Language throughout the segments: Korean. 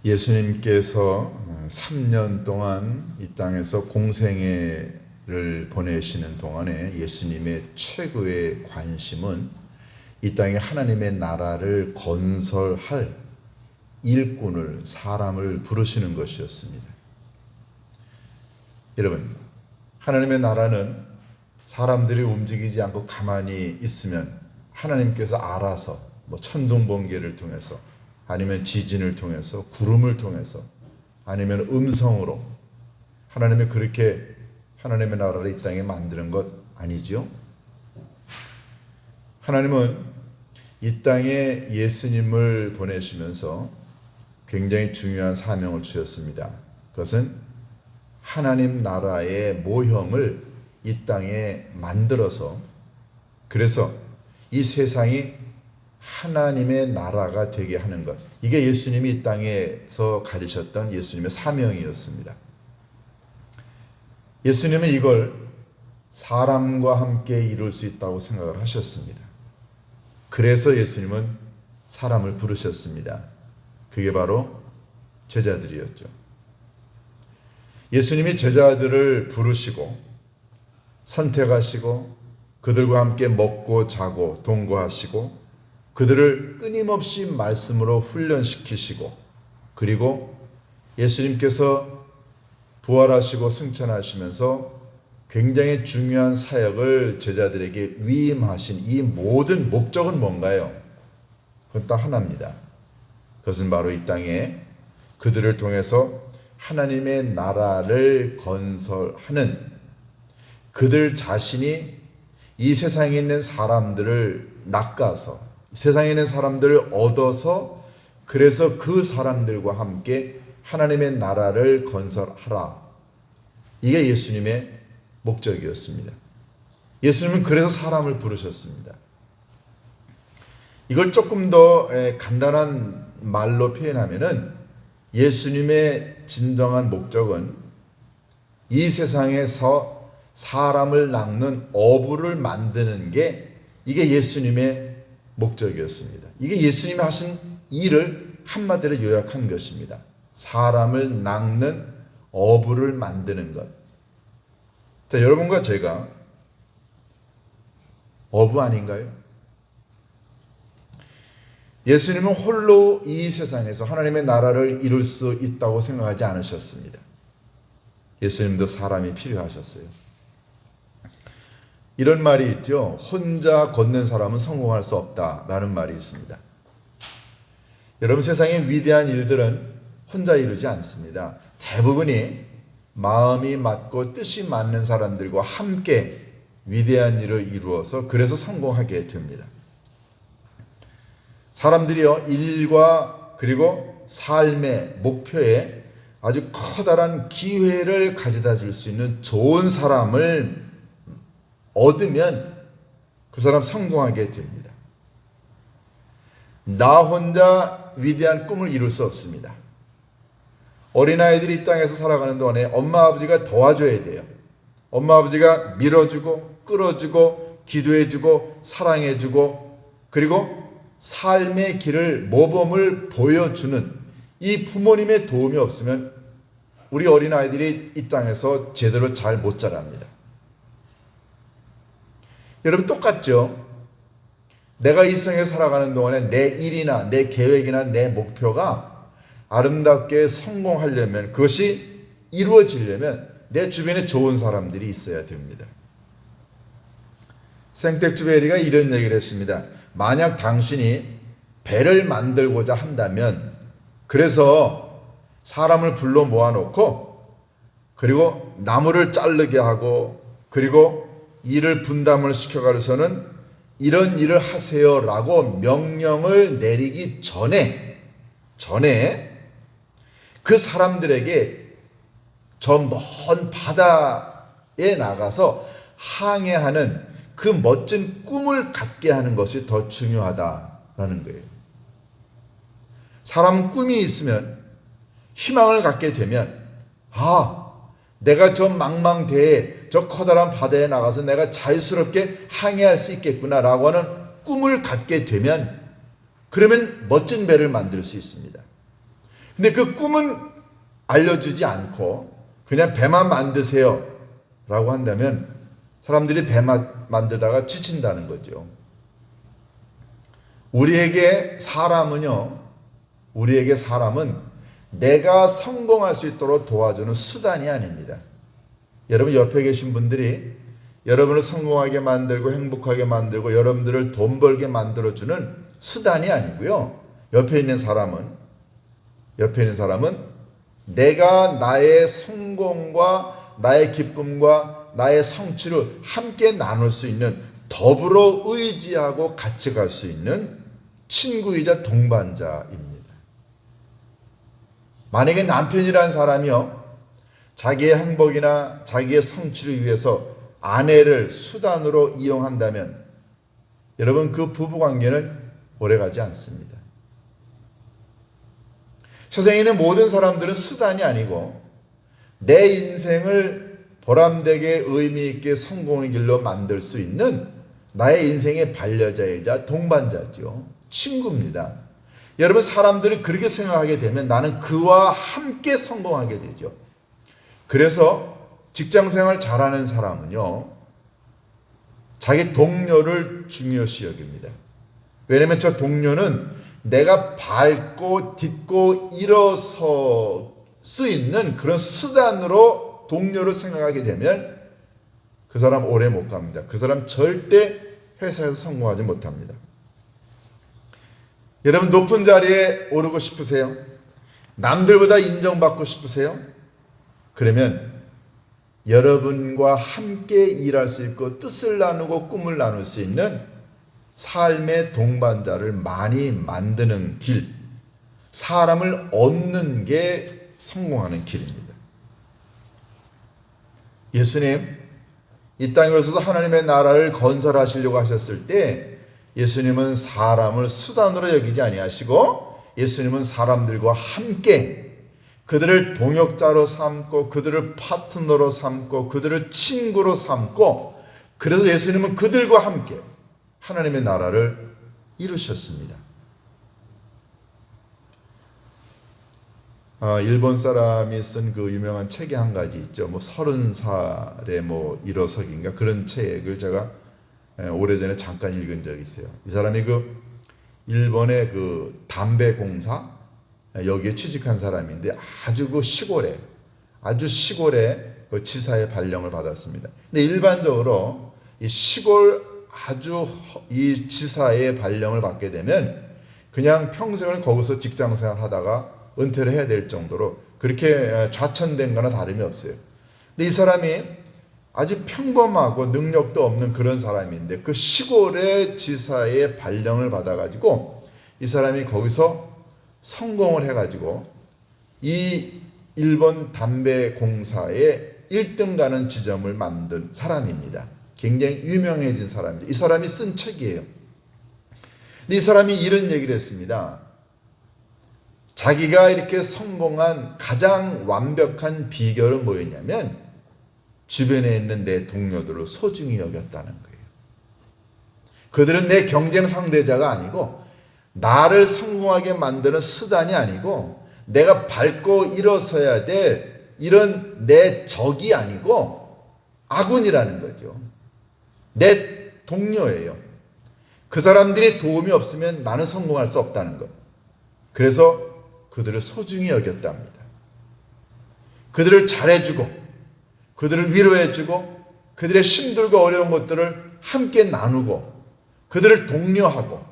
예수님께서 3년 동안 이 땅에서 공생애를 보내시는 동안에 예수님의 최고의 관심은 이 땅에 하나님의 나라를 건설할 일꾼을, 사람을 부르시는 것이었습니다. 여러분, 하나님의 나라는 사람들이 움직이지 않고 가만히 있으면 하나님께서 알아서 천둥번개를 통해서 아니면 지진을 통해서 구름을 통해서 아니면 음성으로 하나님이 그렇게 하나님의 나라를 이 땅에 만드는 것 아니지요? 하나님은 이 땅에 예수님을 보내시면서 굉장히 중요한 사명을 주셨습니다. 그것은 하나님 나라의 모형을 이 땅에 만들어서 그래서 이 세상이 하나님의 나라가 되게 하는 것. 이게 예수님이 이 땅에서 가지셨던 예수님의 사명이었습니다. 예수님은 이걸 사람과 함께 이룰 수 있다고 생각을 하셨습니다. 그래서 예수님은 사람을 부르셨습니다. 그게 바로 제자들이었죠. 예수님이 제자들을 부르시고 선택하시고 그들과 함께 먹고 자고 동거하시고 그들을 끊임없이 말씀으로 훈련시키시고 그리고 예수님께서 부활하시고 승천하시면서 굉장히 중요한 사역을 제자들에게 위임하신 이 모든 목적은 뭔가요? 그건 딱 하나입니다. 그것은 바로 이 땅에 그들을 통해서 하나님의 나라를 건설하는 그들 자신이 이 세상에 있는 사람들을 낚아서 세상에 있는 사람들을 얻어서 그래서 그 사람들과 함께 하나님의 나라를 건설하라. 이게 예수님의 목적이었습니다. 예수님은 그래서 사람을 부르셨습니다. 이걸 조금 더 간단한 말로 표현하면은 예수님의 진정한 목적은 이 세상에서 사람을 낚는 어부를 만드는 게 이게 예수님의 목적이었습니다. 이게 예수님이 하신 일을 한마디로 요약한 것입니다. 사람을 낚는 어부를 만드는 것. 자, 여러분과 제가 어부 아닌가요? 예수님은 홀로 이 세상에서 하나님의 나라를 이룰 수 있다고 생각하지 않으셨습니다. 예수님도 사람이 필요하셨어요. 이런 말이 있죠. 혼자 걷는 사람은 성공할 수 없다라는 말이 있습니다. 여러분, 세상의 위대한 일들은 혼자 이루지 않습니다. 대부분이 마음이 맞고 뜻이 맞는 사람들과 함께 위대한 일을 이루어서 그래서 성공하게 됩니다. 사람들이요, 일과 그리고 삶의 목표에 아주 커다란 기회를 가져다 줄 수 있는 좋은 사람을 얻으면 그 사람 성공하게 됩니다. 나 혼자 위대한 꿈을 이룰 수 없습니다. 어린아이들이 이 땅에서 살아가는 동안에 엄마 아버지가 도와줘야 돼요. 엄마 아버지가 밀어주고 끌어주고 기도해주고 사랑해주고 그리고 삶의 길을 모범을 보여주는 이 부모님의 도움이 없으면 우리 어린아이들이 이 땅에서 제대로 잘 못 자랍니다. 여러분, 똑같죠? 내가 이 세상에 살아가는 동안에 내 일이나 내 계획이나 내 목표가 아름답게 성공하려면 그것이 이루어지려면 내 주변에 좋은 사람들이 있어야 됩니다. 생텍쥐베리가 이런 얘기를 했습니다. 만약 당신이 배를 만들고자 한다면 그래서 사람을 불러 모아놓고 그리고 나무를 자르게 하고 그리고 일을 분담을 시켜가지고서는 이런 일을 하세요라고 명령을 내리기 전에 그 사람들에게 저 먼 바다에 나가서 항해하는 그 멋진 꿈을 갖게 하는 것이 더 중요하다라는 거예요. 사람은 꿈이 있으면 희망을 갖게 되면 내가 저 망망대해 저 커다란 바다에 나가서 내가 자유스럽게 항해할 수 있겠구나라고 하는 꿈을 갖게 되면 그러면 멋진 배를 만들 수 있습니다. 근데 그 꿈은 알려주지 않고 그냥 배만 만드세요 라고 한다면 사람들이 배만 만들다가 지친다는 거죠. 우리에게 사람은 내가 성공할 수 있도록 도와주는 수단이 아닙니다. 여러분 옆에 계신 분들이 여러분을 성공하게 만들고 행복하게 만들고 여러분들을 돈 벌게 만들어주는 수단이 아니고요. 옆에 있는 사람은 내가 나의 성공과 나의 기쁨과 나의 성취를 함께 나눌 수 있는, 더불어 의지하고 같이 갈 수 있는 친구이자 동반자입니다. 만약에 남편이라는 사람이요, 자기의 행복이나 자기의 성취를 위해서 아내를 수단으로 이용한다면 여러분 그 부부관계는 오래가지 않습니다. 세상에 있는 모든 사람들은 수단이 아니고 내 인생을 보람되게 의미있게 성공의 길로 만들 수 있는 나의 인생의 반려자이자 동반자죠. 친구입니다. 여러분 사람들이 그렇게 생각하게 되면 나는 그와 함께 성공하게 되죠. 그래서 직장생활 잘하는 사람은요, 자기 동료를 중요시 여깁니다. 왜냐하면 저 동료는 내가 밟고 딛고 일어설 수 있는 그런 수단으로 동료를 생각하게 되면 그 사람 오래 못 갑니다. 그 사람 절대 회사에서 성공하지 못합니다. 여러분 높은 자리에 오르고 싶으세요? 남들보다 인정받고 싶으세요? 그러면 여러분과 함께 일할 수 있고 뜻을 나누고 꿈을 나눌 수 있는 삶의 동반자를 많이 만드는 길, 사람을 얻는 게 성공하는 길입니다. 예수님 이 땅에 오셔서 하나님의 나라를 건설하시려고 하셨을 때 예수님은 사람을 수단으로 여기지 아니하시고 예수님은 사람들과 함께 그들을 동역자로 삼고 그들을 파트너로 삼고 그들을 친구로 삼고, 그래서 예수님은 그들과 함께 하나님의 나라를 이루셨습니다. 일본 사람이 쓴 그 유명한 책이 한 가지 있죠. 30살의 일어서기인가 그런 책을 제가 오래전에 잠깐 읽은 적이 있어요. 이 사람이 그 일본의 그 담배 공사 여기에 취직한 사람인데 아주 시골에 그 지사의 발령을 받았습니다. 근데 일반적으로 이 시골 이 지사의 발령을 받게 되면 그냥 평생을 거기서 직장생활 하다가 은퇴를 해야 될 정도로 그렇게 좌천된 거나 다름이 없어요. 근데 이 사람이 아주 평범하고 능력도 없는 그런 사람인데 그 시골의 지사의 발령을 받아가지고 이 사람이 거기서 성공을 해가지고 이 일본 담배 공사의 1등 가는 지점을 만든 사람입니다. 굉장히 유명해진 사람이죠. 이 사람이 쓴 책이에요. 근데 이 사람이 이런 얘기를 했습니다. 자기가 이렇게 성공한 가장 완벽한 비결은 뭐였냐면 주변에 있는 내 동료들을 소중히 여겼다는 거예요. 그들은 내 경쟁 상대자가 아니고 나를 성공하게 만드는 수단이 아니고 내가 밟고 일어서야 될 이런 내 적이 아니고 아군이라는 거죠. 내 동료예요. 그 사람들이 도움이 없으면 나는 성공할 수 없다는 것. 그래서 그들을 소중히 여겼답니다. 그들을 잘해주고 그들을 위로해주고 그들의 힘들고 어려운 것들을 함께 나누고 그들을 독려하고,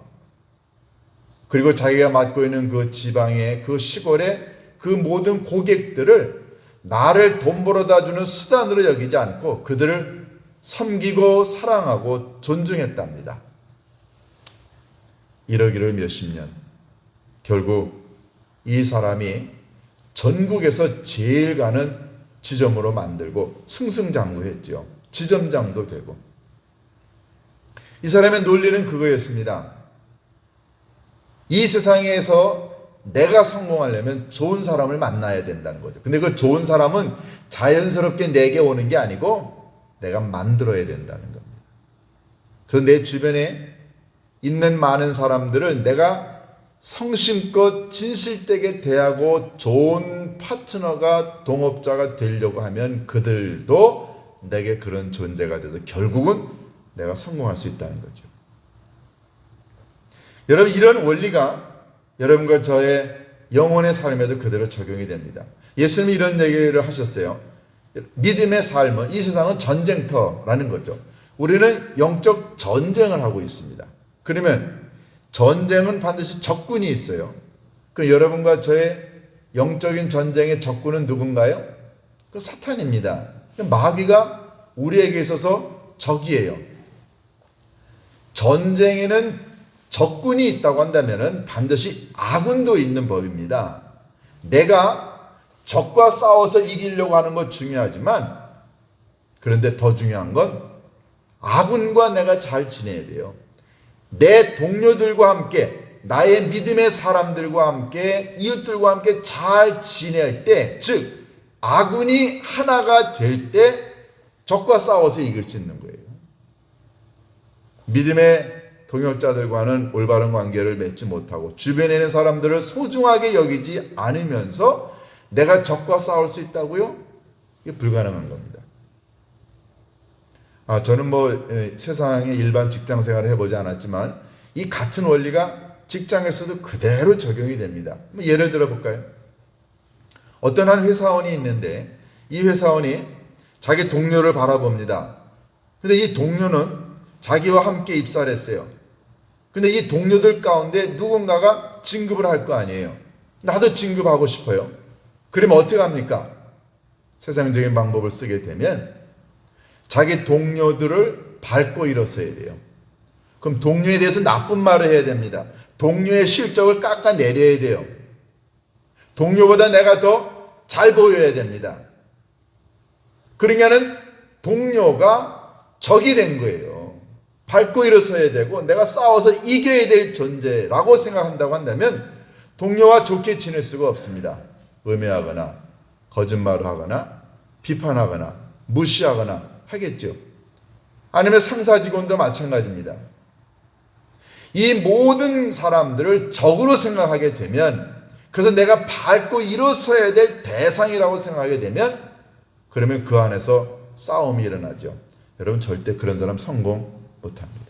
그리고 자기가 맡고 있는 그 지방의 그 시골의 그 모든 고객들을 나를 돈 벌어다 주는 수단으로 여기지 않고 그들을 섬기고 사랑하고 존중했답니다. 이러기를 몇십 년, 결국 이 사람이 전국에서 제일 가는 지점으로 만들고 승승장구했죠. 지점장도 되고. 이 사람의 논리는 그거였습니다. 이 세상에서 내가 성공하려면 좋은 사람을 만나야 된다는 거죠. 근데 그 좋은 사람은 자연스럽게 내게 오는 게 아니고 내가 만들어야 된다는 겁니다. 그래서 내 주변에 있는 많은 사람들을 내가 성심껏 진실되게 대하고 좋은 파트너가 동업자가 되려고 하면 그들도 내게 그런 존재가 돼서 결국은 내가 성공할 수 있다는 거죠. 여러분, 이런 원리가 여러분과 저의 영혼의 삶에도 그대로 적용이 됩니다. 예수님이 이런 얘기를 하셨어요. 믿음의 삶은, 이 세상은 전쟁터라는 거죠. 우리는 영적 전쟁을 하고 있습니다. 그러면 전쟁은 반드시 적군이 있어요. 그 여러분과 저의 영적인 전쟁의 적군은 누군가요? 그 사탄입니다. 마귀가 우리에게 있어서 적이에요. 전쟁에는 적군이 있다고 한다면 반드시 아군도 있는 법입니다. 내가 적과 싸워서 이기려고 하는 것 중요하지만, 그런데 더 중요한 건 아군과 내가 잘 지내야 돼요. 내 동료들과 함께, 나의 믿음의 사람들과 함께, 이웃들과 함께 잘 지낼 때, 즉 아군이 하나가 될 때 적과 싸워서 이길 수 있는 거예요. 믿음의 동역자들과는 올바른 관계를 맺지 못하고 주변에 있는 사람들을 소중하게 여기지 않으면서 내가 적과 싸울 수 있다고요? 이게 불가능한 겁니다. 저는 세상의 일반 직장 생활을 해보지 않았지만 이 같은 원리가 직장에서도 그대로 적용이 됩니다. 예를 들어 볼까요? 어떤 한 회사원이 있는데 이 회사원이 자기 동료를 바라봅니다. 근데 이 동료는 자기와 함께 입사를 했어요. 근데 이 동료들 가운데 누군가가 진급을 할 거 아니에요. 나도 진급하고 싶어요. 그러면 어떻게 합니까? 세상적인 방법을 쓰게 되면 자기 동료들을 밟고 일어서야 돼요. 그럼 동료에 대해서 나쁜 말을 해야 됩니다. 동료의 실적을 깎아내려야 돼요. 동료보다 내가 더 잘 보여야 됩니다. 그러냐는 동료가 적이 된 거예요. 밟고 일어서야 되고 내가 싸워서 이겨야 될 존재라고 생각한다고 한다면 동료와 좋게 지낼 수가 없습니다. 음해하거나 거짓말을 하거나 비판하거나 무시하거나 하겠죠. 아니면 상사 직원도 마찬가지입니다. 이 모든 사람들을 적으로 생각하게 되면, 그래서 내가 밟고 일어서야 될 대상이라고 생각하게 되면, 그러면 그 안에서 싸움이 일어나죠. 여러분, 절대 그런 사람 성공 못합니다.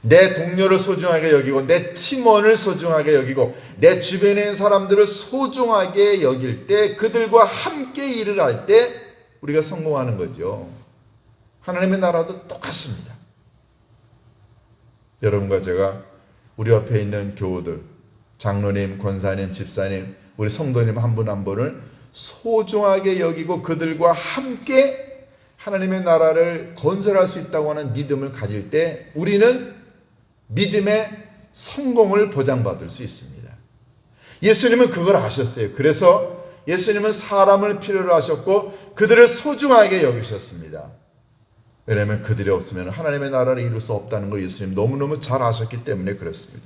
내 동료를 소중하게 여기고 내 팀원을 소중하게 여기고 내 주변에 있는 사람들을 소중하게 여길 때, 그들과 함께 일을 할 때 우리가 성공하는 거죠. 하나님의 나라도 똑같습니다. 여러분과 제가 우리 옆에 있는 교우들, 장로님, 권사님, 집사님, 우리 성도님 한 분 한 분을 소중하게 여기고 그들과 함께 하나님의 나라를 건설할 수 있다고 하는 믿음을 가질 때 우리는 믿음의 성공을 보장받을 수 있습니다. 예수님은 그걸 아셨어요. 그래서 예수님은 사람을 필요로 하셨고 그들을 소중하게 여기셨습니다. 왜냐하면 그들이 없으면 하나님의 나라를 이룰 수 없다는 걸 예수님 너무너무 잘 아셨기 때문에 그렇습니다.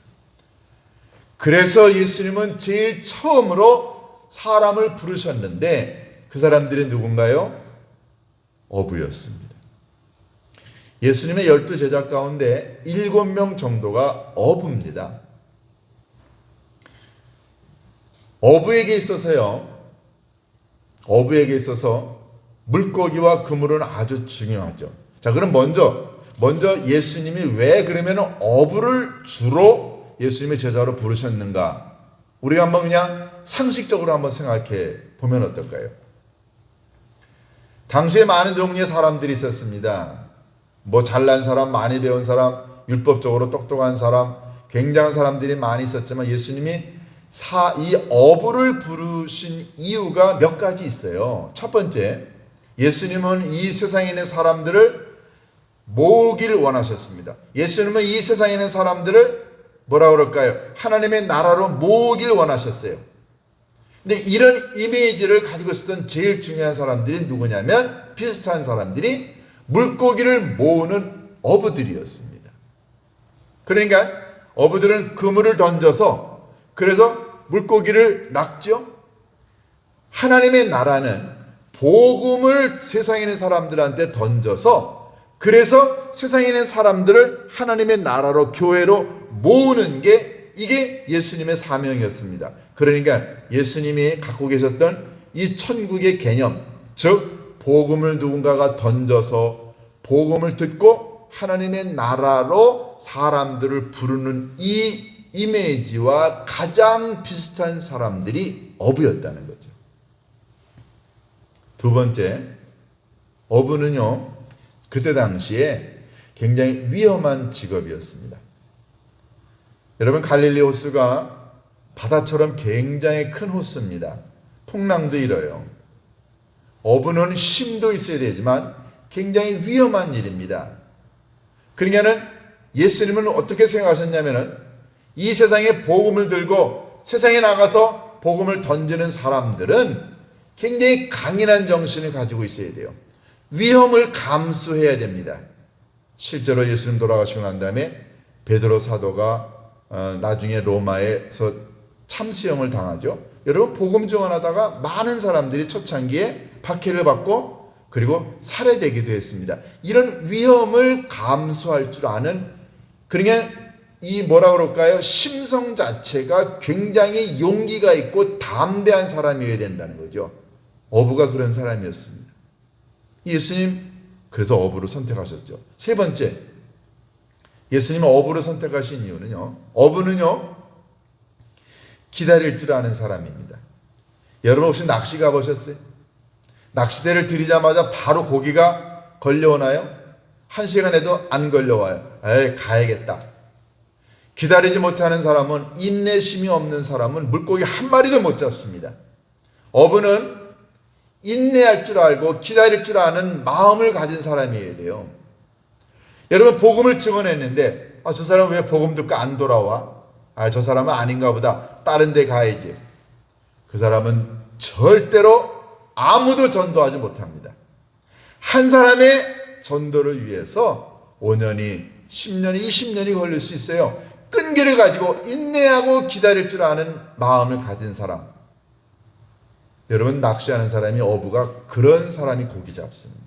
그래서 예수님은 제일 처음으로 사람을 부르셨는데 그 사람들이 누군가요? 어부였습니다. 예수님의 12제자 가운데 7명 정도가 어부입니다. 어부에게 있어서 물고기와 그물은 아주 중요하죠. 자, 그럼 먼저 예수님이 왜 그러면 어부를 주로 예수님의 제자로 부르셨는가? 우리가 한번 그냥 상식적으로 한번 생각해 보면 어떨까요? 당시에 많은 종류의 사람들이 있었습니다. 잘난 사람, 많이 배운 사람, 율법적으로 똑똑한 사람, 굉장한 사람들이 많이 있었지만 예수님이 이 어부를 부르신 이유가 몇 가지 있어요. 첫 번째, 예수님은 이 세상에 있는 사람들을 모으기를 원하셨습니다. 예수님은 이 세상에 있는 사람들을 뭐라 그럴까요? 하나님의 나라로 모으기를 원하셨어요. 근데 이런 이미지를 가지고 있었던 제일 중요한 사람들이 누구냐면 비슷한 사람들이 물고기를 모으는 어부들이었습니다. 그러니까 어부들은 그물을 던져서 그래서 물고기를 낚죠. 하나님의 나라는 복음을 세상에 있는 사람들한테 던져서 그래서 세상에 있는 사람들을 하나님의 나라로 교회로 모으는 게 이게 예수님의 사명이었습니다. 그러니까 예수님이 갖고 계셨던 이 천국의 개념, 즉 복음을 누군가가 던져서 복음을 듣고 하나님의 나라로 사람들을 부르는 이 이미지와 가장 비슷한 사람들이 어부였다는 거죠. 두 번째, 어부는요, 그때 당시에 굉장히 위험한 직업이었습니다. 여러분, 갈릴리 호수가 바다처럼 굉장히 큰 호수입니다. 풍랑도 일어요. 어부는 힘도 있어야 되지만 굉장히 위험한 일입니다. 그러니까는 예수님은 어떻게 생각하셨냐면은 이 세상에 복음을 들고 세상에 나가서 복음을 던지는 사람들은 굉장히 강인한 정신을 가지고 있어야 돼요. 위험을 감수해야 됩니다. 실제로 예수님 돌아가시고 난 다음에 베드로 사도가 나중에 로마에서 참수형을 당하죠. 여러분, 복음 증언하다가 많은 사람들이 초창기에 박해를 받고 그리고 살해되기도 했습니다. 이런 위험을 감수할 줄 아는, 그러니까 이 뭐라 그럴까요? 심성 자체가 굉장히 용기가 있고 담대한 사람이어야 된다는 거죠. 어부가 그런 사람이었습니다. 예수님 그래서 어부를 선택하셨죠. 세 번째, 예수님은 어부를 선택하신 이유는요, 어부는요 기다릴 줄 아는 사람입니다. 여러분 혹시 낚시 가보셨어요? 낚시대를 들이자마자 바로 고기가 걸려오나요? 1시간에도 안 걸려와요. 에이, 가야겠다. 기다리지 못하는 사람은, 인내심이 없는 사람은 물고기 한 마리도 못 잡습니다. 어부는 인내할 줄 알고 기다릴 줄 아는 마음을 가진 사람이어야 돼요. 여러분, 복음을 증언했는데 저 사람은 왜 복음 듣고 안 돌아와? 저 사람은 아닌가 보다. 다른 데 가야지. 그 사람은 절대로 아무도 전도하지 못합니다. 한 사람의 전도를 위해서 5년이, 10년이, 20년이 걸릴 수 있어요. 끈기를 가지고 인내하고 기다릴 줄 아는 마음을 가진 사람. 여러분, 낚시하는 사람이, 어부가 그런 사람이 고기 잡습니다.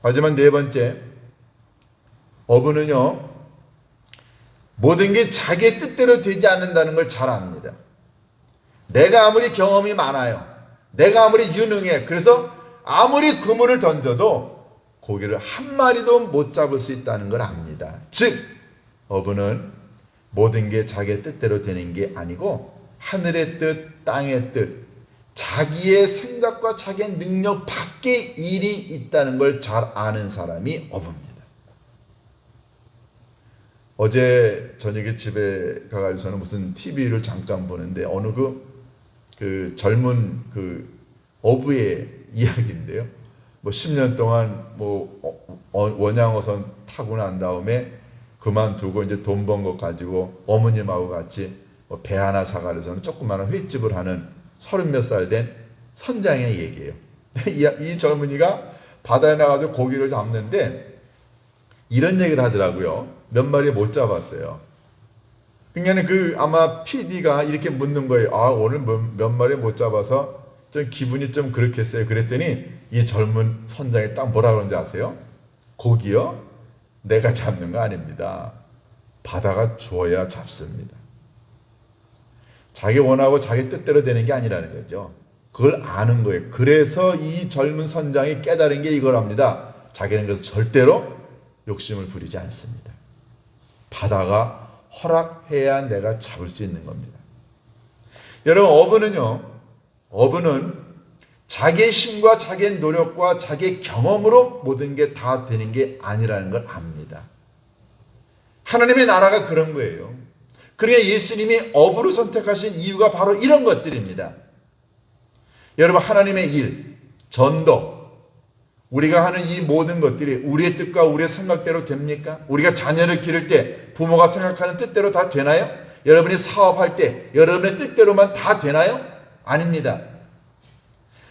하지만 네 번째, 어부는요 모든 게 자기의 뜻대로 되지 않는다는 걸 잘 압니다. 내가 아무리 경험이 많아요, 내가 아무리 유능해, 그래서 아무리 그물을 던져도 고기를 한 마리도 못 잡을 수 있다는 걸 압니다. 즉 어부는 모든 게 자기의 뜻대로 되는 게 아니고 하늘의 뜻, 땅의 뜻, 자기의 생각과 자기의 능력 밖의 일이 있다는 걸 잘 아는 사람이 어부입니다. 어제 저녁에 집에 가가지고서는 무슨 TV를 잠깐 보는데 어느 그 젊은 그 어부의 이야기인데요. 뭐 10년 동안 원양어선 타고 난 다음에 그만두고 이제 돈 번 것 가지고 어머님하고 같이 배 하나 사가려서는 조그마한 횟집을 하는 30몇 살 된 선장의 얘기예요. 이 젊은이가 바다에 나가서 고기를 잡는데 이런 얘기를 하더라고요. 몇 마리 못 잡았어요. 그러니까 아마 PD가 이렇게 묻는 거예요. 오늘 몇 마리 못 잡아서 좀 기분이 좀 그렇겠어요. 그랬더니 이 젊은 선장이 딱 뭐라 그러는지 아세요? 고기요? 내가 잡는 거 아닙니다. 바다가 주어야 잡습니다. 자기 원하고 자기 뜻대로 되는 게 아니라는 거죠. 그걸 아는 거예요. 그래서 이 젊은 선장이 깨달은 게 이거랍니다. 자기는 그래서 절대로 욕심을 부리지 않습니다. 바다가 허락해야 내가 잡을 수 있는 겁니다. 여러분, 어부는 자기의 힘과 자기의 노력과 자기의 경험으로 모든 게 다 되는 게 아니라는 걸 압니다. 하나님의 나라가 그런 거예요. 그러니까 예수님이 어부를 선택하신 이유가 바로 이런 것들입니다. 여러분, 하나님의 일, 전도, 우리가 하는 이 모든 것들이 우리의 뜻과 우리의 생각대로 됩니까? 우리가 자녀를 기를 때 부모가 생각하는 뜻대로 다 되나요? 여러분이 사업할 때 여러분의 뜻대로만 다 되나요? 아닙니다.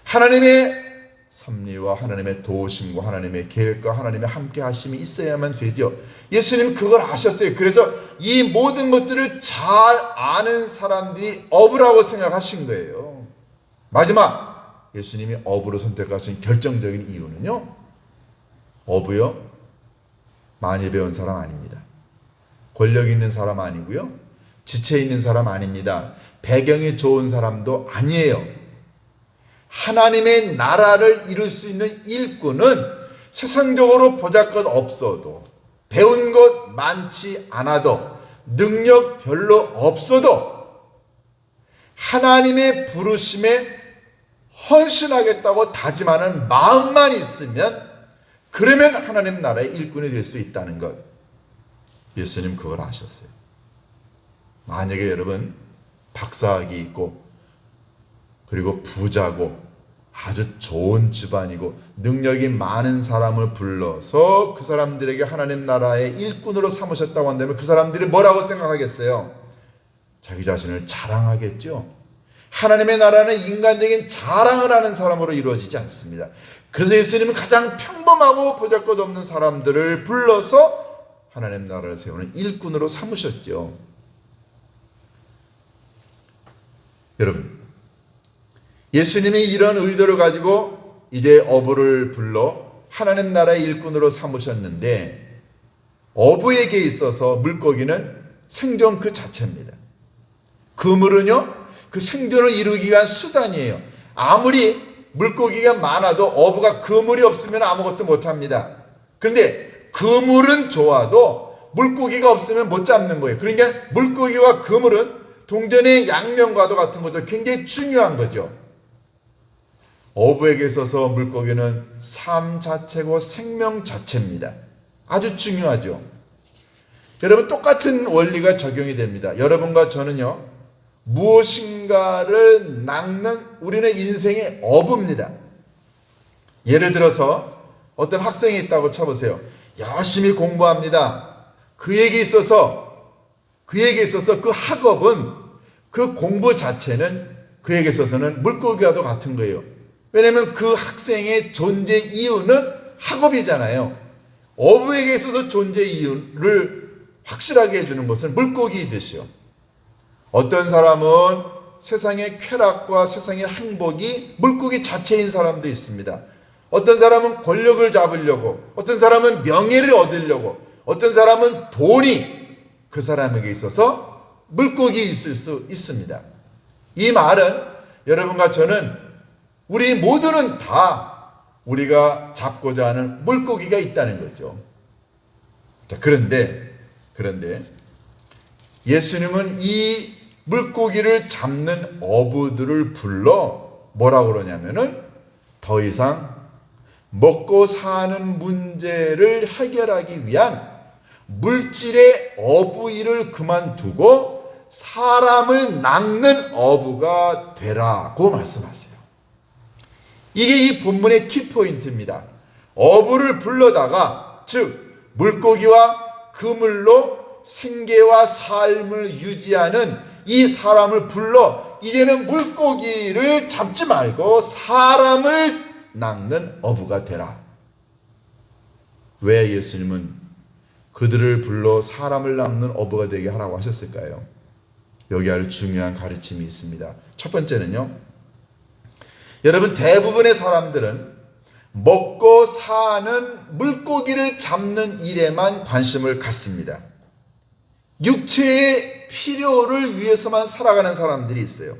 하나님의 섭리와 하나님의 도우심과 하나님의 계획과 하나님의 함께 하심이 있어야만 되죠. 예수님은 그걸 아셨어요. 그래서 이 모든 것들을 잘 아는 사람들이 어부라고 생각하신 거예요. 마지막, 예수님이 어부로 선택하신 결정적인 이유는요, 어부요, 많이 배운 사람 아닙니다. 권력 있는 사람 아니고요. 지체 있는 사람 아닙니다. 배경이 좋은 사람도 아니에요. 하나님의 나라를 이룰 수 있는 일꾼은 세상적으로 보잘것 없어도, 배운 것 많지 않아도, 능력 별로 없어도 하나님의 부르심에 헌신하겠다고 다짐하는 마음만 있으면, 그러면 하나님 나라의 일꾼이 될 수 있다는 것. 예수님 그걸 아셨어요. 만약에 여러분 박사학위 있고, 그리고 부자고, 아주 좋은 집안이고, 능력이 많은 사람을 불러서 그 사람들에게 하나님 나라의 일꾼으로 삼으셨다고 한다면 그 사람들이 뭐라고 생각하겠어요? 자기 자신을 자랑하겠죠. 하나님의 나라는 인간적인 자랑을 하는 사람으로 이루어지지 않습니다. 그래서 예수님은 가장 평범하고 보잘것없는 사람들을 불러서 하나님 나라를 세우는 일꾼으로 삼으셨죠. 여러분, 예수님이 이런 의도를 가지고 이제 어부를 불러 하나님 나라의 일꾼으로 삼으셨는데, 어부에게 있어서 물고기는 생존 그 자체입니다. 그물은요, 그 생존을 이루기 위한 수단이에요. 아무리 물고기가 많아도 어부가 그물이 없으면 아무것도 못합니다. 그런데 그물은 좋아도 물고기가 없으면 못 잡는 거예요. 그러니까 물고기와 그물은 동전의 양면과도 같은 거죠. 굉장히 중요한 거죠. 어부에게 있어서 물고기는 삶 자체고 생명 자체입니다. 아주 중요하죠. 여러분, 똑같은 원리가 적용이 됩니다. 여러분과 저는요, 무엇인가를 낚는 우리는 인생의 어부입니다. 예를 들어서 어떤 학생이 있다고 쳐보세요. 열심히 공부합니다. 그에게 있어서 그 학업은, 그 공부 자체는 그에게 있어서는 물고기와도 같은 거예요. 왜냐하면 그 학생의 존재 이유는 학업이잖아요. 어부에게 있어서 존재 이유를 확실하게 해주는 것은 물고기이듯이요. 어떤 사람은 세상의 쾌락과 세상의 행복이 물고기 자체인 사람도 있습니다. 어떤 사람은 권력을 잡으려고, 어떤 사람은 명예를 얻으려고, 어떤 사람은 돈이 그 사람에게 있어서 물고기 있을 수 있습니다. 이 말은 여러분과 저는, 우리 모두는 다 우리가 잡고자 하는 물고기가 있다는 거죠. 그런데 예수님은 이 물고기를 잡는 어부들을 불러 뭐라고 그러냐면은, 더 이상 먹고 사는 문제를 해결하기 위한 물질의 어부 일을 그만두고 사람을 낚는 어부가 되라고 말씀하세요. 이게 이 본문의 키포인트입니다. 어부를 불러다가, 즉 물고기와 그물로 생계와 삶을 유지하는 이 사람을 불러 이제는 물고기를 잡지 말고 사람을 낚는 어부가 되라. 왜 예수님은 그들을 불러 사람을 낚는 어부가 되게 하라고 하셨을까요? 여기 아주 중요한 가르침이 있습니다. 첫 번째는요, 여러분, 대부분의 사람들은 먹고 사는 물고기를 잡는 일에만 관심을 갖습니다. 육체의 필요를 위해서만 살아가는 사람들이 있어요.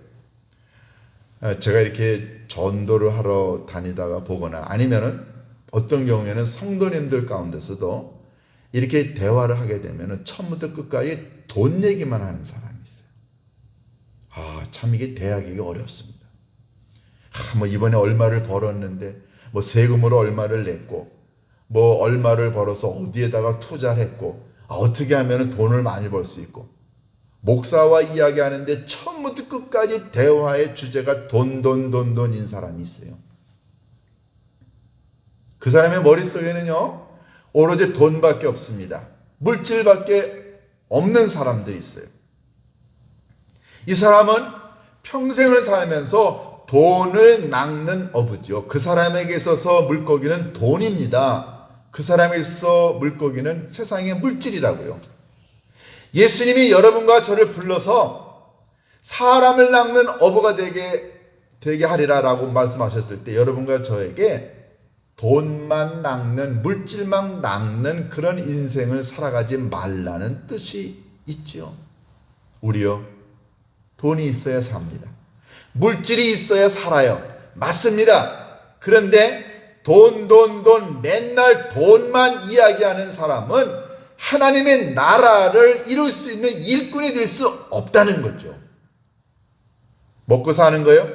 제가 이렇게 전도를 하러 다니다가 보거나, 아니면은 어떤 경우에는 성도님들 가운데서도 이렇게 대화를 하게 되면은 처음부터 끝까지 돈 얘기만 하는 사람이 있어요. 참 이게 대하기가 어렵습니다. 뭐 이번에 얼마를 벌었는데, 뭐 세금으로 얼마를 냈고, 뭐 얼마를 벌어서 어디에다가 투자를 했고, 어떻게 하면 돈을 많이 벌 수 있고, 목사와 이야기하는데 처음부터 끝까지 대화의 주제가 돈인 사람이 있어요. 그 사람의 머릿속에는요, 오로지 돈밖에 없습니다. 물질밖에 없는 사람들이 있어요. 이 사람은 평생을 살면서 돈을 낚는 어부죠. 그 사람에게 있어서 물고기는 돈입니다. 그 사람에게 있어서 물고기는 세상의 물질이라고요. 예수님이 여러분과 저를 불러서 사람을 낚는 어부가 되게 하리라라고 말씀하셨을 때, 여러분과 저에게 돈만 낚는, 물질만 낚는 그런 인생을 살아가지 말라는 뜻이 있죠. 우리요, 돈이 있어야 삽니다. 물질이 있어야 살아요. 맞습니다. 그런데 돈 맨날 돈만 이야기하는 사람은 하나님의 나라를 이룰 수 있는 일꾼이 될 수 없다는 거죠. 먹고 사는 거요?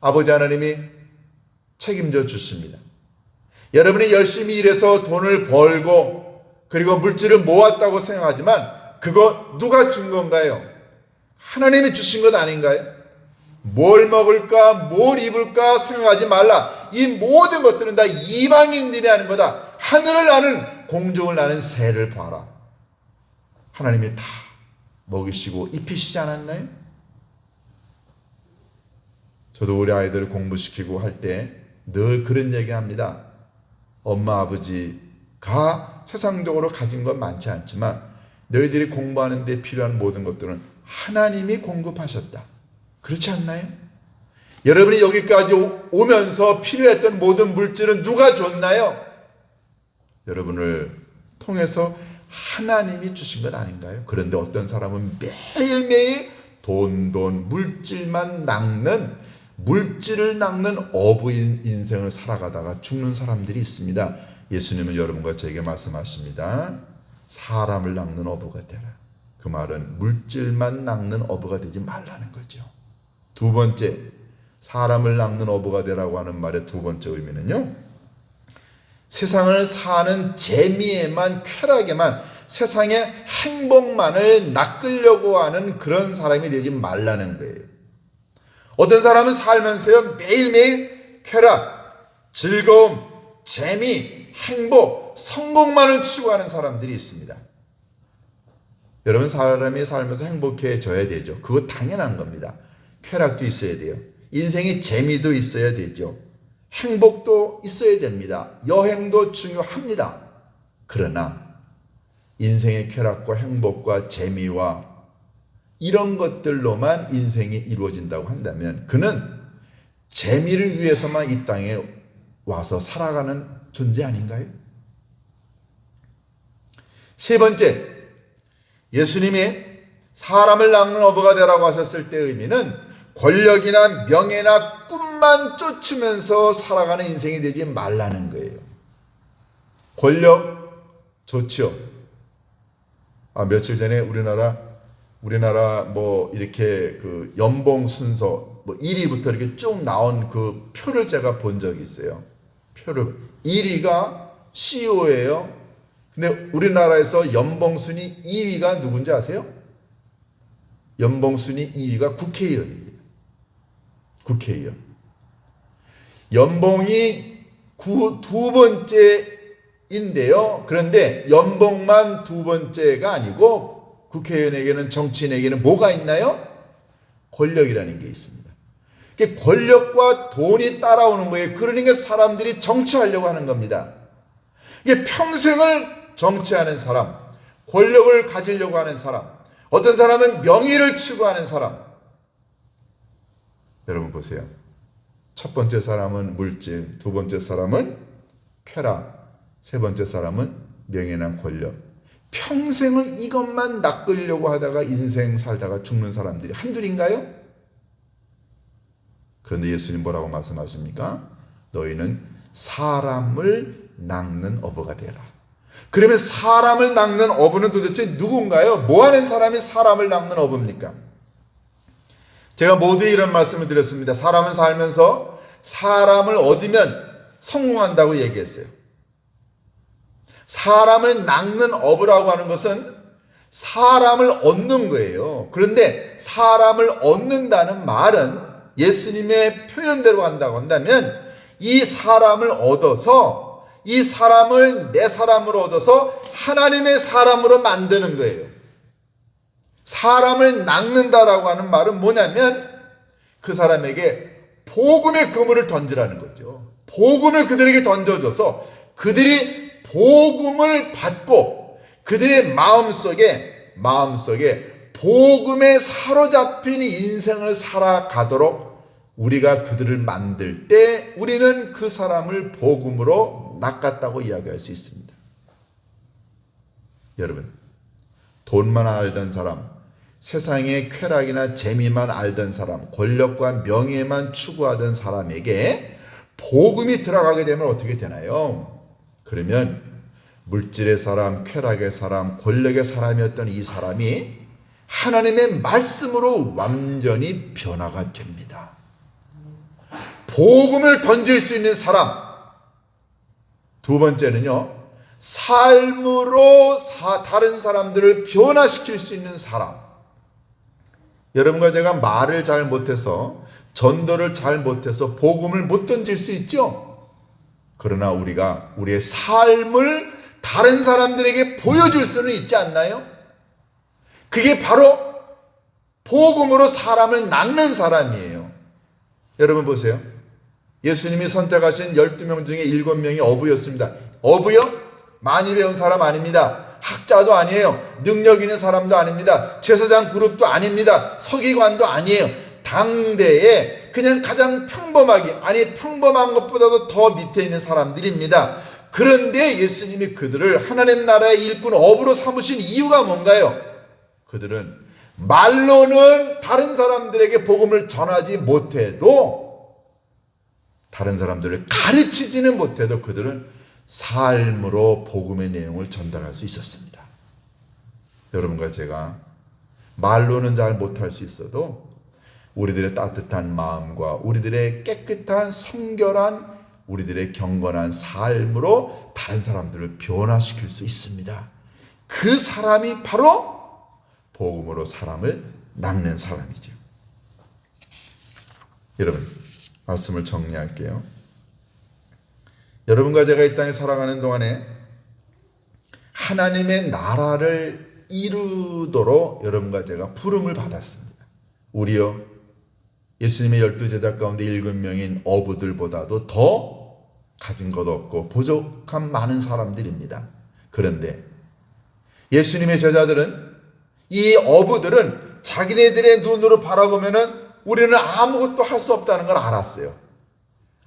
아버지 하나님이 책임져 주십니다. 여러분이 열심히 일해서 돈을 벌고 그리고 물질을 모았다고 생각하지만 그거 누가 준 건가요? 하나님이 주신 것 아닌가요? 뭘 먹을까, 뭘 입을까 생각하지 말라. 이 모든 것들은 다 이방인들이 하는 거다. 하늘을 나는, 공중을 나는 새를 봐라. 하나님이 다 먹이시고 입히시지 않았나요? 저도 우리 아이들을 공부시키고 할 때 늘 그런 얘기 합니다. 엄마 아버지가 세상적으로 가진 건 많지 않지만 너희들이 공부하는 데 필요한 모든 것들은 하나님이 공급하셨다. 그렇지 않나요? 여러분이 여기까지 오면서 필요했던 모든 물질은 누가 줬나요? 여러분을 통해서 하나님이 주신 것 아닌가요? 그런데 어떤 사람은 매일매일 돈, 물질만 낚는, 물질을 낚는 어부인 인생을 살아가다가 죽는 사람들이 있습니다. 예수님은 여러분과 저에게 말씀하십니다. 사람을 낚는 어부가 되라. 그 말은 물질만 낚는 어부가 되지 말라는 거죠. 두 번째, 사람을 낚는 어부가 되라고 하는 말의 두 번째 의미는요, 세상을 사는 재미에만, 쾌락에만, 세상의 행복만을 낚으려고 하는 그런 사람이 되지 말라는 거예요. 어떤 사람은 살면서요, 매일매일 쾌락, 즐거움, 재미, 행복, 성공만을 추구하는 사람들이 있습니다. 여러분, 사람이 살면서 행복해져야 되죠. 그거 당연한 겁니다. 쾌락도 있어야 돼요. 인생의 재미도 있어야 되죠. 행복도 있어야 됩니다. 여행도 중요합니다. 그러나 인생의 쾌락과 행복과 재미와 이런 것들로만 인생이 이루어진다고 한다면 그는 재미를 위해서만 이 땅에 와서 살아가는 존재 아닌가요? 세 번째, 예수님이 사람을 낚는 어부가 되라고 하셨을 때의 의미는 권력이나 명예나 꿈만 쫓으면서 살아가는 인생이 되지 말라는 거예요. 권력 좋죠. 며칠 전에 우리나라 뭐 이렇게 그 연봉 순서 뭐 1위부터 이렇게 쭉 나온 그 표를 제가 본 적이 있어요. 표를 1위가 CEO예요. 근데 우리나라에서 연봉 순위 2위가 누군지 아세요? 연봉 순위 2위가 국회의원입니다. 국회의원. 연봉이 두 번째인데요. 그런데 연봉만 두 번째가 아니고 국회의원에게는, 정치인에게는 뭐가 있나요? 권력이라는 게 있습니다. 권력과 돈이 따라오는 거예요. 그러니까 사람들이 정치하려고 하는 겁니다. 이게 평생을 정치하는 사람, 권력을 가지려고 하는 사람, 어떤 사람은 명예를 추구하는 사람. 여러분 보세요. 첫 번째 사람은 물질, 두 번째 사람은 쾌락, 세 번째 사람은 명예나 권력. 평생을 이것만 낚으려고 하다가 인생 살다가 죽는 사람들이 한둘인가요? 그런데 예수님 뭐라고 말씀하십니까? 너희는 사람을 낚는 어부가 되라. 그러면 사람을 낚는 어부는 도대체 누군가요? 뭐하는 사람이 사람을 낚는 어부입니까? 제가 모두에 이런 말씀을 드렸습니다. 사람은 살면서 사람을 얻으면 성공한다고 얘기했어요. 사람을 낚는 어부라고 하는 것은 사람을 얻는 거예요. 그런데 사람을 얻는다는 말은 예수님의 표현대로 한다고 한다면 이 사람을 얻어서, 이 사람을 내 사람으로 얻어서 하나님의 사람으로 만드는 거예요. 사람을 낚는다라고 하는 말은 뭐냐면 그 사람에게 복음의 그물을 던지라는 거죠. 복음을 그들에게 던져줘서 그들이 복음을 받고 그들의 마음속에 복음에 사로잡힌 인생을 살아가도록 우리가 그들을 만들 때 우리는 그 사람을 복음으로 낚았다고 이야기할 수 있습니다. 여러분, 돈만 알던 사람, 세상의 쾌락이나 재미만 알던 사람, 권력과 명예만 추구하던 사람에게 복음이 들어가게 되면 어떻게 되나요? 그러면 물질의 사람, 쾌락의 사람, 권력의 사람이었던 이 사람이 하나님의 말씀으로 완전히 변화가 됩니다. 복음을 던질 수 있는 사람. 두 번째는요, 삶으로 다른 사람들을 변화시킬 수 있는 사람. 여러분과 제가 말을 잘 못해서, 전도를 잘 못해서 복음을 못 던질 수 있죠. 그러나 우리가 우리의 삶을 다른 사람들에게 보여줄 수는 있지 않나요? 그게 바로 복음으로 사람을 낚는 사람이에요. 여러분 보세요. 예수님이 선택하신 12명 중에 7명이 어부였습니다. 어부요? 많이 배운 사람 아닙니다. 학자도 아니에요. 능력 있는 사람도 아닙니다. 제사장 그룹도 아닙니다. 서기관도 아니에요. 당대에 그냥 가장 평범하게, 아니 평범한 것보다도 더 밑에 있는 사람들입니다. 그런데 예수님이 그들을 하나님 나라의 일꾼 어부로 삼으신 이유가 뭔가요? 그들은 말로는 다른 사람들에게 복음을 전하지 못해도, 다른 사람들을 가르치지는 못해도 그들은 삶으로 복음의 내용을 전달할 수 있었습니다. 여러분과 제가 말로는 잘 못할 수 있어도 우리들의 따뜻한 마음과 우리들의 깨끗한 성결한 우리들의 경건한 삶으로 다른 사람들을 변화시킬 수 있습니다. 그 사람이 바로 복음으로 사람을 낚는 사람이죠. 여러분, 말씀을 정리할게요. 여러분과 제가 이 땅에 살아가는 동안에 하나님의 나라를 이루도록 여러분과 제가 부름을 받았습니다. 우리요, 예수님의 12제자 가운데 7명인 어부들보다도 더 가진 것 없고 부족한 많은 사람들입니다. 그런데 예수님의 제자들은, 이 어부들은 자기네들의 눈으로 바라보면은 우리는 아무것도 할 수 없다는 걸 알았어요.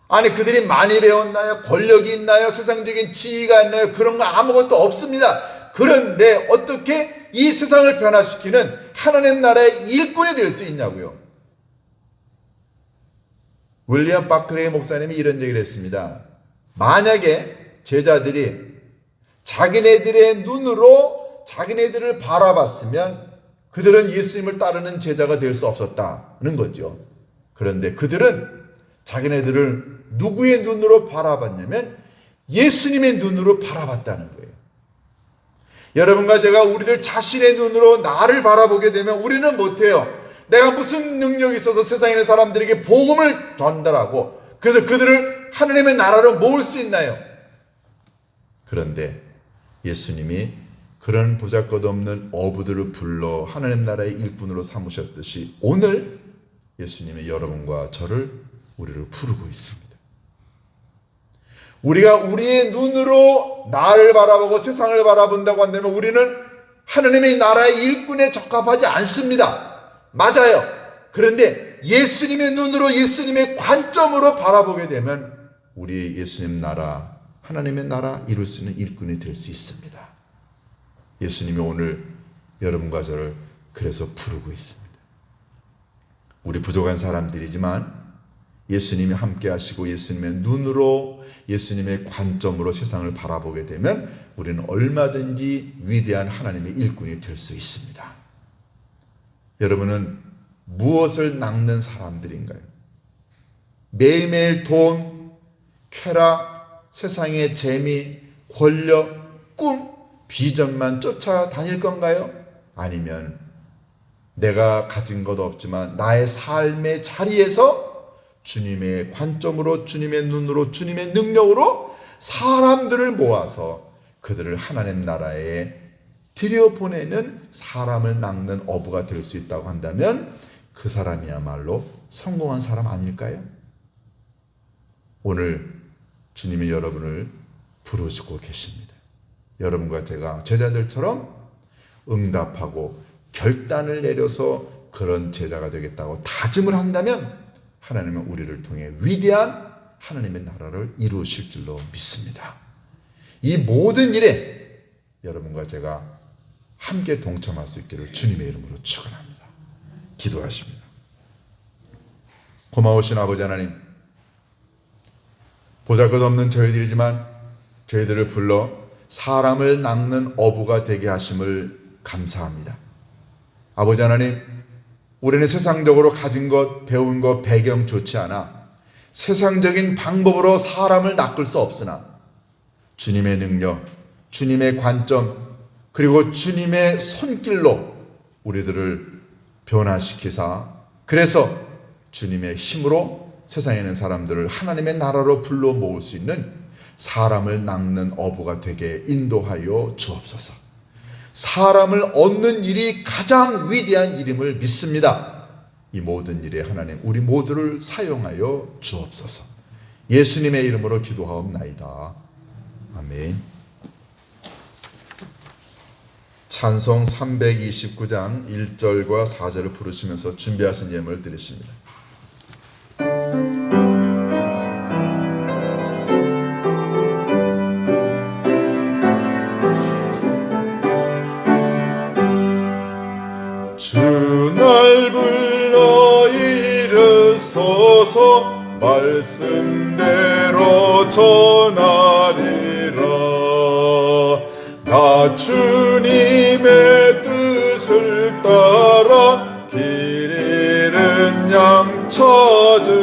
아니, 그들이 많이 배웠나요? 권력이 있나요? 세상적인 지위가 있나요? 그런 거 아무것도 없습니다. 그런데 어떻게 이 세상을 변화시키는 하나님 나라의 일꾼이 될 수 있냐고요. 윌리엄 바클레이 목사님이 이런 얘기를 했습니다. 만약에 제자들이 자기네들의 눈으로 자기네들을 바라봤으면 그들은 예수님을 따르는 제자가 될 수 없었다는 거죠. 그런데 그들은 자기네들을 누구의 눈으로 바라봤냐면 예수님의 눈으로 바라봤다는 거예요. 여러분과 제가 우리들 자신의 눈으로 나를 바라보게 되면 우리는 못해요. 내가 무슨 능력이 있어서 세상에 있는 사람들에게 복음을 전달하고 그래서 그들을 하나님의 나라로 모을 수 있나요? 그런데 예수님이 그런 보잘것없는 어부들을 불러 하나님 나라의 일꾼으로 삼으셨듯이 오늘 예수님이 여러분과 저를, 우리를 부르고 있습니다. 우리가 우리의 눈으로 나를 바라보고 세상을 바라본다고 한다면 우리는 하나님의 나라의 일꾼에 적합하지 않습니다. 맞아요. 그런데 예수님의 눈으로, 예수님의 관점으로 바라보게 되면 우리의 예수님 나라, 하나님의 나라 이룰 수 있는 일꾼이 될 수 있습니다. 예수님이 오늘 여러분과 저를 그래서 부르고 있습니다. 우리 부족한 사람들이지만 예수님이 함께 하시고 예수님의 눈으로, 예수님의 관점으로 세상을 바라보게 되면 우리는 얼마든지 위대한 하나님의 일꾼이 될 수 있습니다. 여러분은 무엇을 낚는 사람들인가요? 매일매일 돈, 쾌락, 세상의 재미, 권력, 꿈, 비전만 쫓아다닐 건가요? 아니면 내가 가진 것 없지만 나의 삶의 자리에서 주님의 관점으로, 주님의 눈으로, 주님의 능력으로 사람들을 모아서 그들을 하나님 나라에 들여보내는, 사람을 낚는 어부가 될 수 있다고 한다면 그 사람이야말로 성공한 사람 아닐까요? 오늘 주님이 여러분을 부르시고 계십니다. 여러분과 제가 제자들처럼 응답하고 결단을 내려서 그런 제자가 되겠다고 다짐을 한다면 하나님은 우리를 통해 위대한 하나님의 나라를 이루실 줄로 믿습니다. 이 모든 일에 여러분과 제가 함께 동참할 수 있기를 주님의 이름으로 축원합니다. 기도하십니다. 고마우신 아버지 하나님, 보잘것없는 저희들이지만 저희들을 불러 사람을 낚는 어부가 되게 하심을 감사합니다. 아버지 하나님, 우리는 세상적으로 가진 것, 배운 것, 배경 좋지 않아 세상적인 방법으로 사람을 낚을 수 없으나 주님의 능력, 주님의 관점, 그리고 주님의 손길로 우리들을 변화시키사 그래서 주님의 힘으로 세상에 있는 사람들을 하나님의 나라로 불러 모을 수 있는 사람을 낚는 어부가 되게 인도하여 주옵소서. 사람을 얻는 일이 가장 위대한 일임을 믿습니다. 이 모든 일에 하나님 우리 모두를 사용하여 주옵소서. 예수님의 이름으로 기도하옵나이다. 아멘. 찬송 329장 1절과 4절을 부르시면서 준비하신 예물을 드리십니다. 주 날 불러 이르소서 말씀대로 전하리라. 나 주님의 뜻을 따라 길 잃은 양 찾으리다.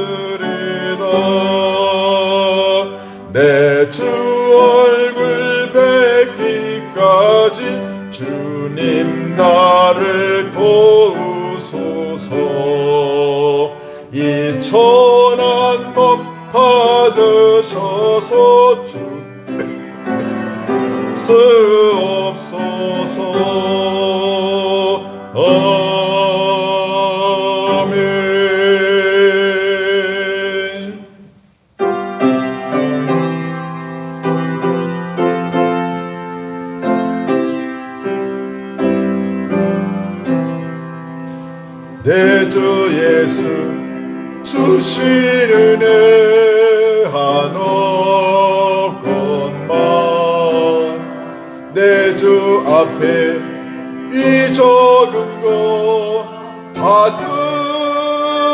내 주 얼굴 뵙기까지 주님 나를 도우소서. 이 천한 몸 받으셔서 주옵소서. 아멘. 내 주 예수 주신 은혜 한없건만 내 주 앞에 이 적은 거 다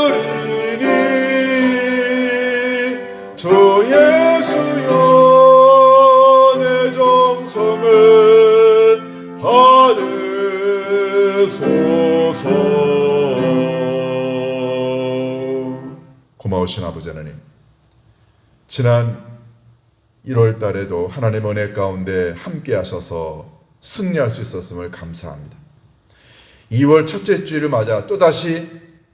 드리니 주 예수여 내 정성을 받으소서. 고마우신 아버지 하나님, 지난 1월 달에도 하나님 은혜 가운데 함께 하셔서 승리할 수 있었음을 감사합니다. 2월 첫째 주일을 맞아 또다시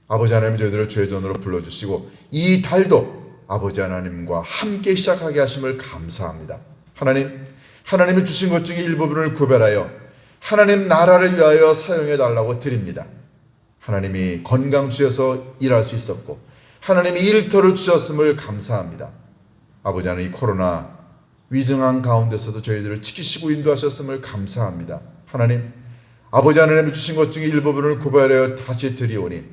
아버지 하나님 저희들을 주의 전으로 불러주시고 이 달도 아버지 하나님과 함께 시작하게 하심을 감사합니다. 하나님이 주신 것 중에 일부분을 구별하여 하나님 나라를 위하여 사용해 달라고 드립니다. 하나님이 건강 주셔서 일할 수 있었고 하나님이 일터를 주셨음을 감사합니다. 아버지 하나님, 이 코로나 위중한 가운데서도 저희들을 지키시고 인도하셨음을 감사합니다. 하나님, 아버지 하나님이 주신 것 중에 일부분을 구별하여 다시 드리오니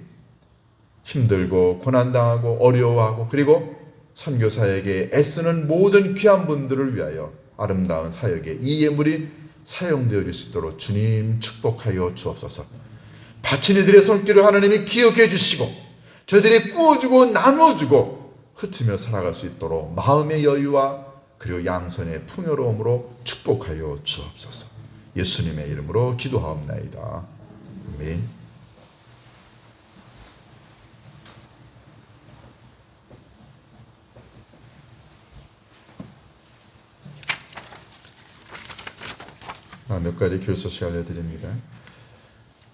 힘들고 고난당하고 어려워하고 그리고 선교 사역에 애쓰는 모든 귀한 분들을 위하여 아름다운 사역에 이 예물이 사용되어 줄 수 있도록 주님 축복하여 주옵소서. 바친 이들의 손길을 하나님이 기억해 주시고 저들이 꾸어주고 나눠주고 흩으며 살아갈 수 있도록 마음의 여유와 그리고 양손의 풍요로움으로 축복하여 주옵소서. 예수님의 이름으로 기도하옵나이다. 아멘. 몇 가지 교육 소식 알려드립니다.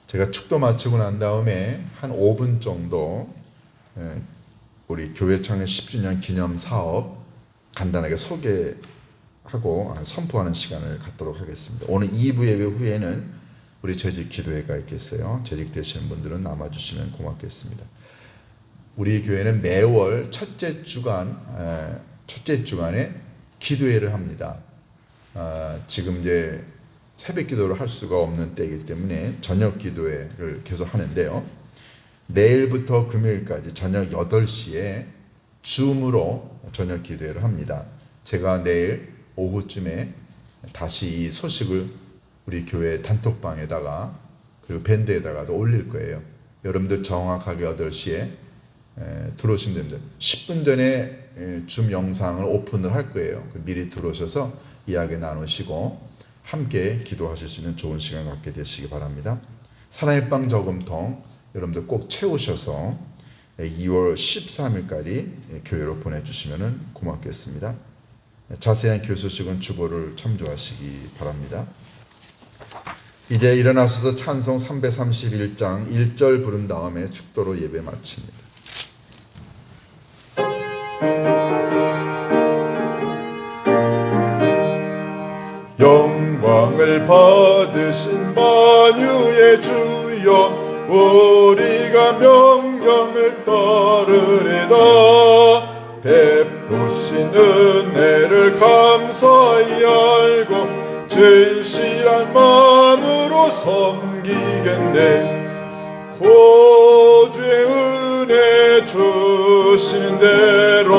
제가 축도 마치고 난 다음에 한 5분 정도 우리 교회 창립 10주년 기념 사업 간단하게 소개하고 선포하는 시간을 갖도록 하겠습니다. 오늘 2부 예배 후에는 우리 재직 기도회가 있겠어요. 재직되시는 분들은 남아주시면 고맙겠습니다. 우리 교회는 매월 첫째 주간에 기도회를 합니다. 지금 이제 새벽 기도를 할 수가 없는 때이기 때문에 저녁 기도회를 계속 하는데요. 내일부터 금요일까지 저녁 8시에 줌으로 저녁 기도회를 합니다. 제가 내일 오후쯤에 다시 이 소식을 우리 교회 단톡방에다가 그리고 밴드에다가도 올릴 거예요. 여러분들 정확하게 8시에 들어오시면 됩니다. 10분 전에 줌 영상을 오픈을 할 거예요. 미리 들어오셔서 이야기 나누시고 함께 기도하실 수 있는 좋은 시간 갖게 되시기 바랍니다. 사랑의 빵 저금통 여러분들 꼭 채우셔서 2월 13일까지 교회로 보내주시면 고맙겠습니다. 자세한 교회 소식은 주보를 참조하시기 바랍니다. 이제 일어나셔서 찬송 331장 1절 부른 다음에 축도로 예배 마칩니다. 영광을 받으신 만유의 주여 우리가 명령을 따르리다. 베푸신 은혜를 감사히 알고 진실한 마음으로 섬기겠네. 구주의 은혜 주시는 대로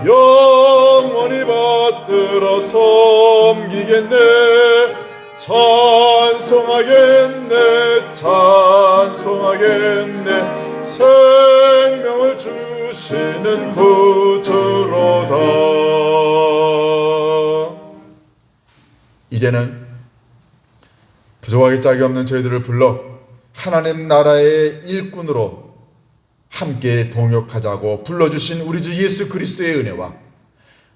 영원히 받들어 섬기겠네. 찬송하겠네 찬송하겠네. 생명을 주시는 구주로다. 이제는 부족하기 짝이 없는 저희들을 불러 하나님 나라의 일꾼으로 함께 동역하자고 불러주신 우리 주 예수 그리스도의 은혜와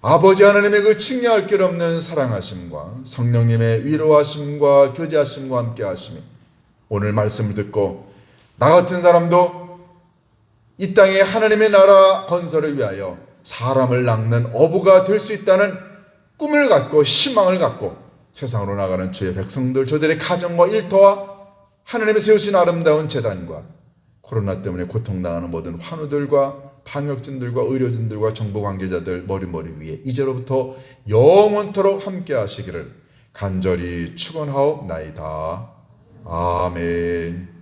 아버지 하나님의 그 측량할 길 없는 사랑하심과 성령님의 위로하심과 교제하심과 함께 하심이 오늘 말씀을 듣고 나 같은 사람도 이 땅에 하나님의 나라 건설을 위하여 사람을 낚는 어부가 될 수 있다는 꿈을 갖고 희망을 갖고 세상으로 나가는 주의 백성들, 저들의 가정과 일터와 하나님이 세우신 아름다운 재단과 코로나 때문에 고통당하는 모든 환우들과 방역진들과 의료진들과 정부 관계자들 머리머리 위에 이제로부터 영원토록 함께 하시기를 간절히 축원하옵나이다. 아멘.